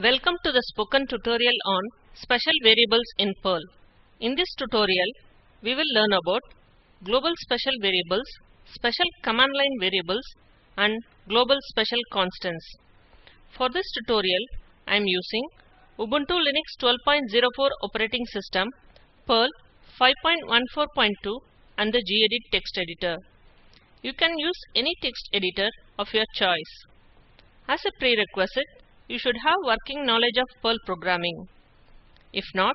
Welcome to the spoken tutorial on special variables in Perl. In this tutorial, we will learn about global special variables, special command line variables, and global special constants. For this tutorial, I am using Ubuntu Linux 12.04 operating system, Perl 5.14.2 and the gedit text editor. You can use any text editor of your choice. As a prerequisite, you should have working knowledge of Perl programming. If not,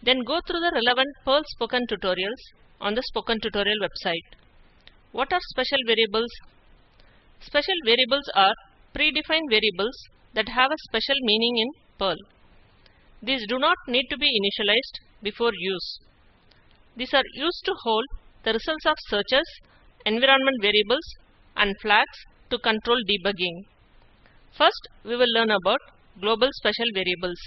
then go through the relevant Perl spoken tutorials on the spoken tutorial website. What are special variables? Special variables are predefined variables that have a special meaning in Perl. These do not need to be initialized before use. These are used to hold the results of searches, environment variables, and flags to control debugging. First, we will learn about global special variables.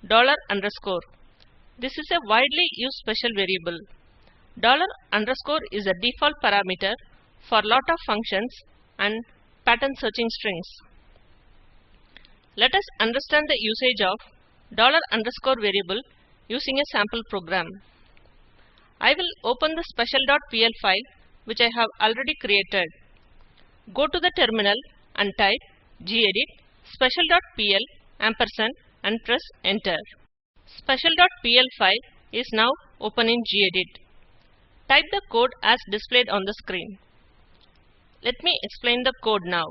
$_. This is a widely used special variable. $_ is a default parameter for lot of functions and pattern searching strings. Let us understand the usage of $_ variable using a sample program. I will open the special.pl file which I have already created. Go to the terminal and type gedit special.pl and press enter. Special.pl file is now open in gedit. Type the code as displayed on the screen. Let me explain the code now.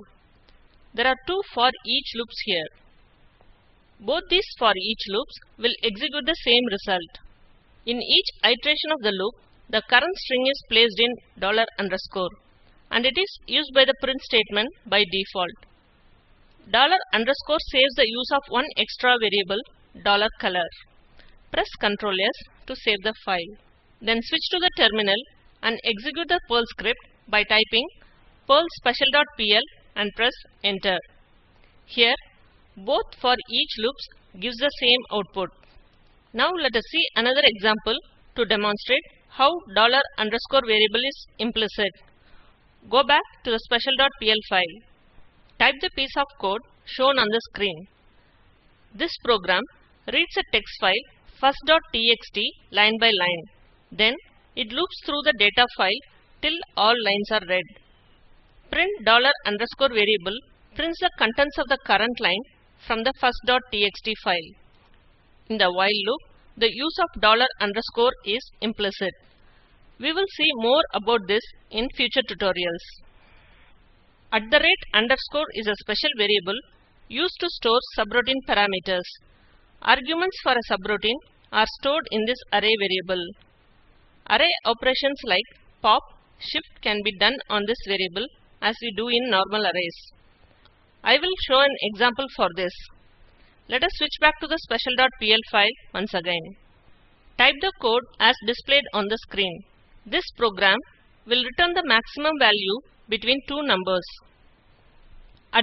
There are two for each loops here. Both these for each loops will execute the same result. In each iteration of the loop, the current string is placed in $_ and it is used by the print statement by default. $_ saves the use of one extra variable, $color. Press Ctrl S to save the file. Then switch to the terminal and execute the Perl script by typing perl special.pl and press enter. Here, both for each loops gives the same output. Now let us see another example to demonstrate how $_ variable is implicit. Go back to the special.pl file. Type the piece of code shown on the screen. This program reads a text file first.txt line by line. Then it loops through the data file till all lines are read. Print $_ variable prints the contents of the current line from the first.txt file. In the while loop, the use of $_ is implicit. We will see more about this in future tutorials. @ is a special variable used to store subroutine parameters. Arguments for a subroutine are stored in this array variable. Array operations like pop, shift can be done on this variable as we do in normal arrays. I will show an example for this. Let us switch back to the special.pl file once again. Type the code as displayed on the screen. This program will return the maximum value between two numbers. @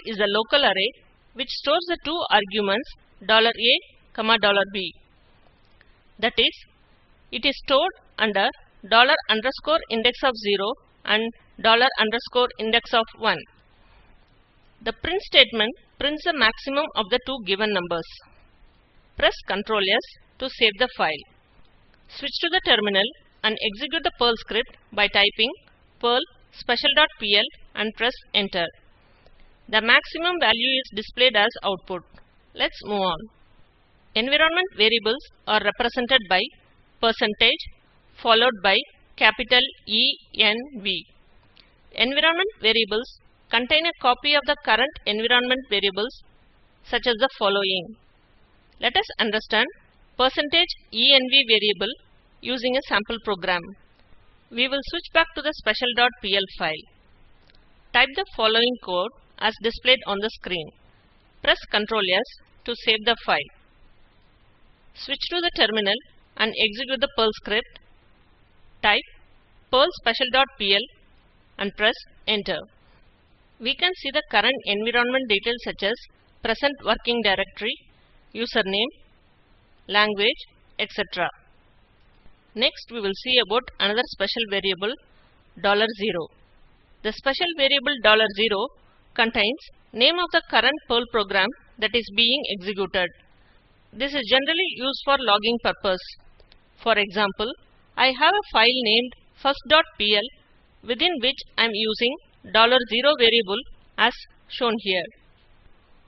is a local array which stores the two arguments $A, $B. That is, it is stored under $_ index of 0 and $_ index of 1. The print statement prints the maximum of the two given numbers. Press Ctrl S to save the file. Switch to the terminal and execute the Perl script by typing perl special.pl and press enter. The maximum value is displayed as output. Let's move on. Environment variables are represented by percentage followed by capital ENV. Environment variables contain a copy of the current environment variables such as the following. Let us understand %env variable using a sample program. We will switch back to the special.pl file. Type the following code as displayed on the screen. Press Ctrl S to save the file. Switch to the terminal and execute the Perl script. Type perl special.pl and press enter. We can see the current environment details such as present working directory, username, language, etc. Next, we will see about another special variable, $0. The special variable $0 contains name of the current Perl program that is being executed. This is generally used for logging purpose. For example, I have a file named first.pl within which I am using $0 variable as shown here.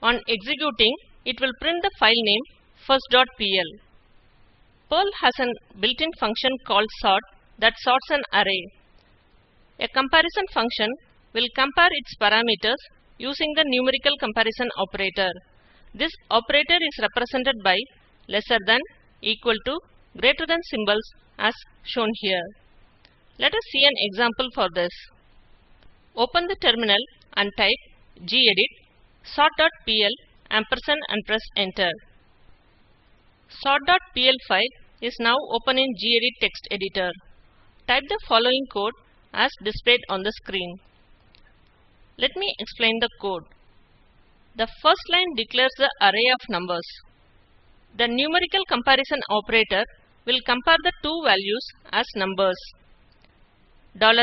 On executing, it will print the file name first.pl. Perl has a built-in function called sort that sorts an array. A comparison function will compare its parameters using the numerical comparison operator. This operator is represented by lesser than, equal to, greater than symbols as shown here. Let us see an example for this. Open the terminal and type gedit sort.pl ampersand and press enter. Sort.pl file is now open in gedit text editor. Type the following code as displayed on the screen. Let me explain the code. The first line declares the array of numbers. The numerical comparison operator will compare the two values as numbers. $A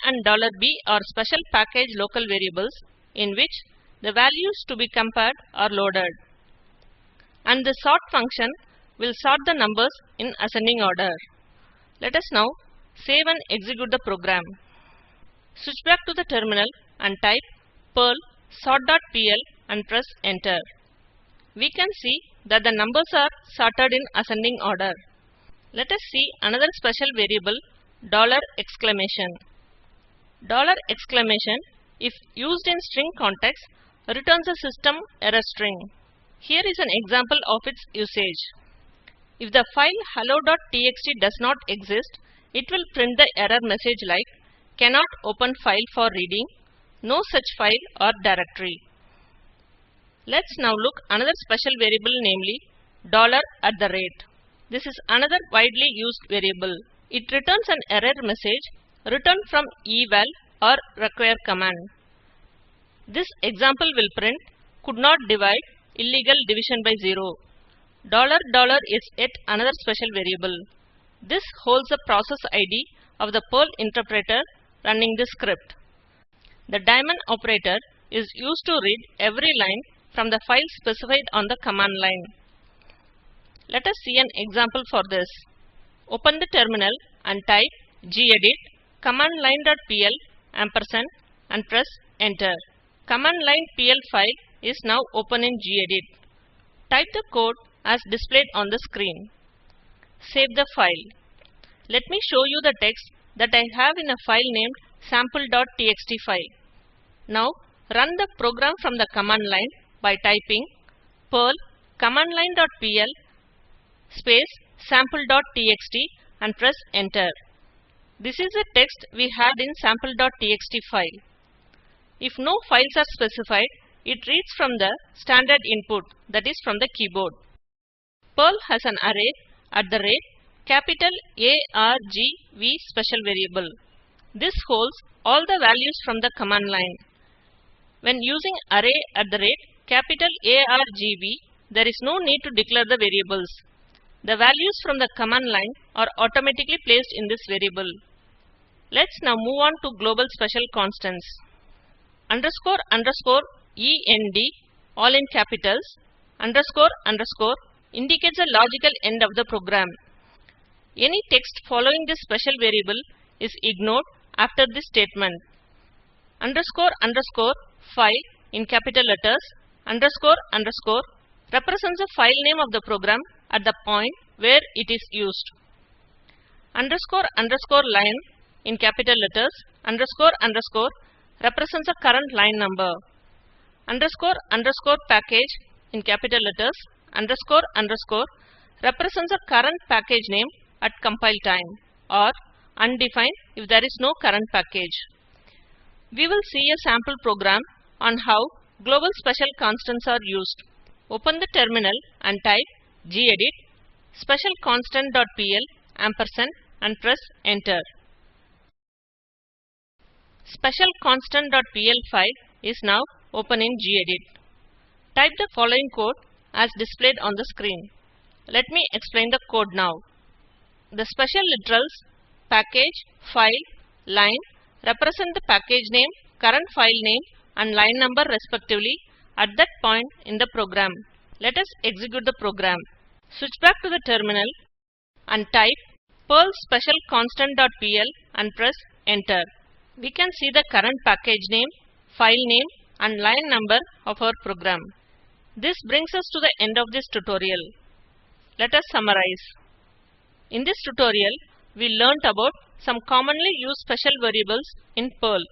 and $B are special package local variables in which the values to be compared are loaded. And the sort function will sort the numbers in ascending order. Let us now save and execute the program. Switch back to the terminal and type perl sort.pl and press enter. We can see that the numbers are sorted in ascending order. Let us see another special variable $! $! If used in string context returns a system error string. Here is an example of its usage. If the file hello.txt does not exist, it will print the error message like cannot open file for reading, no such file or directory. Let's now look another special variable, namely $@. This is another widely used variable. It returns an error message returned from eval or require command. This example will print could not divide, illegal division by 0. $! Is yet another special variable. This holds the process ID of the Perl interpreter running the script. The daemon operator is used to read every line from the file specified on the command line. Let us see an example for this. Open the terminal and type gedit commandline.pl ampersand and press enter. Command line PL file is now open in gedit. Type the code as displayed on the screen. Save the file. Let me show you the text that I have in a file named sample.txt file. Now run the program from the command line by typing perl commandline.pl space sample.txt and press enter. This is the text we had in sample.txt file. If no files are specified, it reads from the standard input, that is from the keyboard. Perl has an array capital ARGV special variable. This holds all the values from the command line. When using array capital ARGV, there is no need to declare the variables. The values from the command line are automatically placed in this variable. Let's now move on to global special constants. Underscore underscore END, all in capitals, underscore underscore indicates the logical end of the program. Any text following this special variable is ignored after this statement. Underscore underscore file in capital letters, underscore underscore represents the file name of the program at the point where it is used. Underscore underscore line in capital letters, underscore underscore represents a current line number. Underscore underscore package in capital letters, underscore underscore represents a current package name at compile time, or undefined if there is no current package. We will see a sample program on how global special constants are used. Open the terminal and type gedit specialconstant.pl ampersand and press enter. Specialconstant.pl file is now open in gedit. Type the following code as displayed on the screen. Let me explain the code now. The special literals package, file, line represent the package name, current file name and line number respectively at that point in the program. Let us execute the program. Switch back to the terminal and type perl special constant.pl and press enter. We can see the current package name, file name and line number of our program. This brings us to the end of this tutorial. Let us summarize. In this tutorial, we learnt about some commonly used special variables in Perl.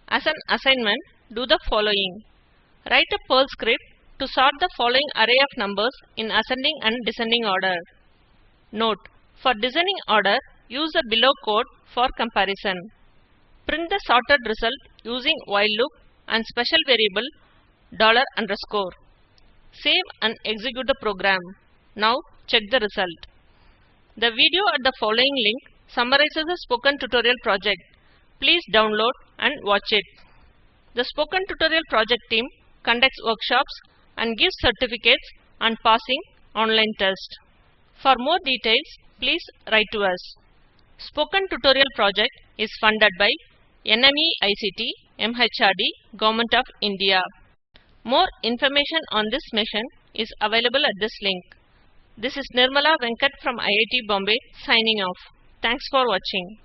As an assignment, do the following. Write a Perl script to sort the following array of numbers in ascending and descending order. Note: for descending order, use the below code for comparison. Print the sorted result using while loop and special variable $_. Save and execute the program. Now check the result. The video at the following link summarizes the spoken tutorial project. Please download and watch it. The Spoken Tutorial project team conducts workshops and gives certificates on passing online test. For more details, please write to us. Spoken Tutorial project is funded by NMEICT, MHRD, Government of India. More information on this mission is available at this link. This is Nirmala Venkat from IIT Bombay signing off. Thanks for watching.